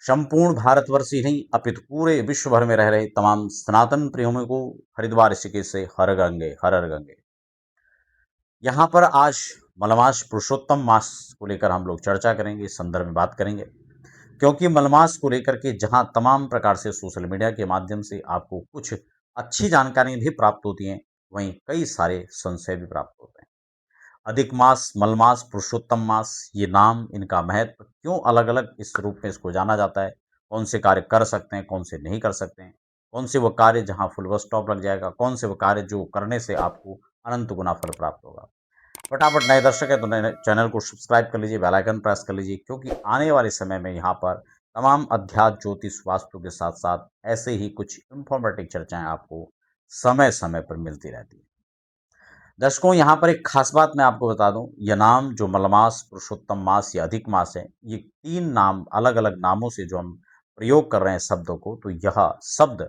संपूर्ण भारतवर्ष ही नहीं अपितु पूरे विश्व भर में रह रहे तमाम सनातन प्रेमियों को हरिद्वार ऋषिकेश से हर गंगे हर हर गंगे। यहाँ पर आज मलमास पुरुषोत्तम मास को लेकर हम लोग चर्चा करेंगे, इस संदर्भ में बात करेंगे, क्योंकि मलमास को लेकर के जहां तमाम प्रकार से सोशल मीडिया के माध्यम से आपको कुछ अच्छी जानकारी भी प्राप्त होती हैं, वहीं कई सारे संशय भी प्राप्त होते हैं। अधिक मास, मलमास, पुरुषोत्तम मास, ये नाम, इनका महत्व क्यों अलग अलग इस रूप में इसको जाना जाता है, कौन से कार्य कर सकते हैं, कौन से नहीं कर सकते हैं, कौन से वो कार्य जहाँ फुल स्टॉप लग जाएगा, कौन से वो कार्य जो करने से आपको अनंत गुना फल प्राप्त होगा। फटाफट नए दर्शक है तो नए चैनल को सब्सक्राइब कर लीजिए, बेल आइकन प्रेस कर लीजिए, क्योंकि आने वाले समय में यहाँ पर तमाम अध्यात्म, ज्योतिष, वास्तु के साथ साथ ऐसे ही कुछ इंफॉर्मेटिव चर्चाएं आपको समय समय पर मिलती रहती है। दर्शकों, यहाँ पर एक खास बात मैं आपको बता दूं, यह नाम जो मलमास, पुरुषोत्तम मास या अधिक मास है, ये तीन नाम अलग अलग नामों से जो हम प्रयोग कर रहे हैं शब्दों को, तो यह शब्द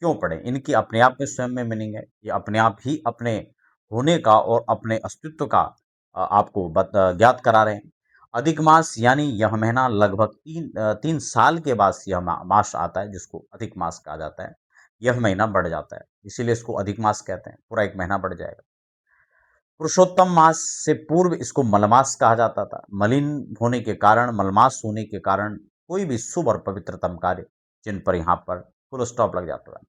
क्यों पढ़े, इनकी अपने आप में स्वयं में मीनिंग है। ये अपने आप ही अपने होने का और अपने अस्तित्व का आपको ज्ञात करा रहे हैं। अधिक मास यानी यह महीना लगभग 3 साल के बाद यह मास आता है, जिसको अधिक मास कहा जाता है। यह महीना बढ़ जाता है, इसीलिए इसको अधिक मास कहते हैं, पूरा एक महीना बढ़ जाएगा। पुरुषोत्तम मास से पूर्व इसको मलमास कहा जाता था। मलिन होने के कारण, मलमास होने के कारण कोई भी शुभ और पवित्रतम कार्य जिन पर यहाँ पर फुल स्टॉप लग जाता है।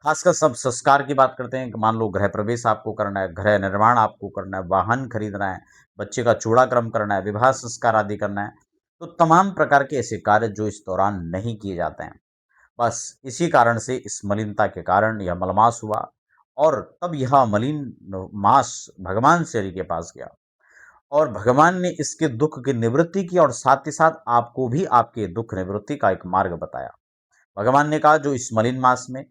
खासकर सब संस्कार की बात करते हैं कि मान लो गृह प्रवेश आपको करना है, गृह निर्माण आपको करना है, वाहन खरीदना है, बच्चे का चूड़ाक्रम करना है, विवाह संस्कार आदि करना है, तो तमाम प्रकार के ऐसे कार्य जो इस दौरान नहीं किए जाते हैं। बस इसी कारण से इस मलिनता के कारण यह मलमास हुआ, और तब यह मलिन मास भगवान श्री हरि के पास गया, और भगवान ने इसके दुख की निवृत्ति की, और साथ ही साथ आपको भी आपके दुख निवृत्ति का एक मार्ग बताया। भगवान ने कहा जो इस मलिन मास में,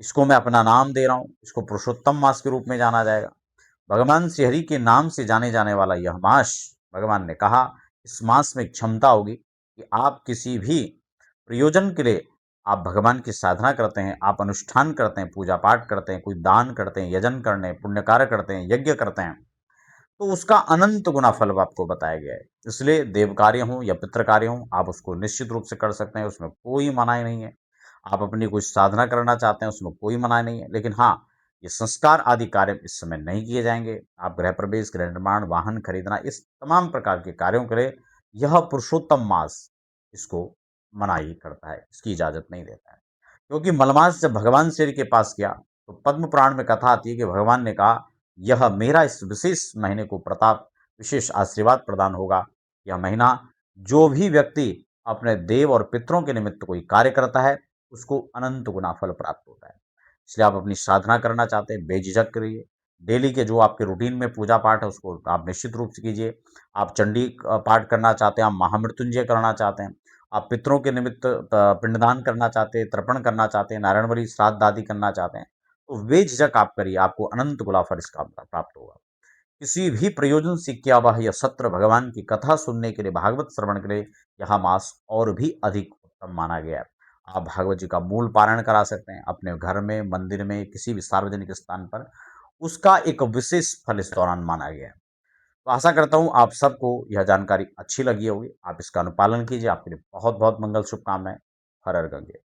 इसको मैं अपना नाम दे रहा हूँ, इसको पुरुषोत्तम मास के रूप में जाना जाएगा। भगवान श्री हरि के नाम से जाने जाने वाला यह मास, भगवान ने कहा इस मास में एक क्षमता होगी कि आप किसी भी प्रयोजन के लिए आप भगवान की साधना करते हैं, आप अनुष्ठान करते हैं, पूजा पाठ करते हैं, कोई दान करते हैं, यजन करने, पुण्य कार्य करते हैं, यज्ञ करते हैं, तो उसका अनंत गुना फल आपको बताया गया है। इसलिए देव कार्य हो या पितृ कार्य हो, आप उसको निश्चित रूप से कर सकते हैं, उसमें कोई मनाही नहीं है। आप अपनी कुछ साधना करना चाहते हैं, उसमें कोई मनाही नहीं है, लेकिन हाँ, ये संस्कार आदि कार्य इस समय नहीं किए जाएंगे। आप गृह प्रवेश, गृह निर्माण, वाहन खरीदना, इस तमाम प्रकार के कार्यों के लिए यह पुरुषोत्तम मास इसको मनाही करता है, इसकी इजाजत नहीं देता है। क्योंकि मलमास जब भगवान श्री के पास गया, तो पद्म पुराण में कथा आती है कि भगवान ने कहा यह मेरा इस विशेष महीने को प्रताप, विशेष आशीर्वाद प्रदान होगा। यह महीना जो भी व्यक्ति अपने देव और पितरों के निमित्त कोई कार्य करता है, उसको अनंत गुना फल प्राप्त होता है। इसलिए आप अपनी साधना करना चाहते हैं, बेझिझक करिए। डेली के जो आपके रूटीन में पूजा पाठ है, उसको आप निश्चित रूप से कीजिए। आप चंडी पाठ करना चाहते हैं, आप महामृत्युंजय करना चाहते हैं, आप पितरों के निमित्त पिंडदान करना चाहते हैं, तर्पण करना चाहते हैं, नारायण बलि श्राद्ध आदि करना चाहते हैं, तो बेझिझक आप करिए, आपको अनंत गुना फल इसका प्राप्त होगा। किसी भी प्रयोजन से किया हुआ यह सत्र, भगवान की कथा सुनने के लिए, भागवत श्रवण के लिए यह मास और भी अधिक उत्तम माना गया है। आप भागवत जी का मूल पारायण करा सकते हैं अपने घर में, मंदिर में, किसी भी सार्वजनिक स्थान पर, उसका एक विशेष फल इस दौरान माना गया है। तो आशा करता हूँ आप सबको यह जानकारी अच्छी लगी होगी, आप इसका अनुपालन कीजिए। आपके लिए बहुत बहुत मंगल शुभकामनाएं। हर हर गंगे।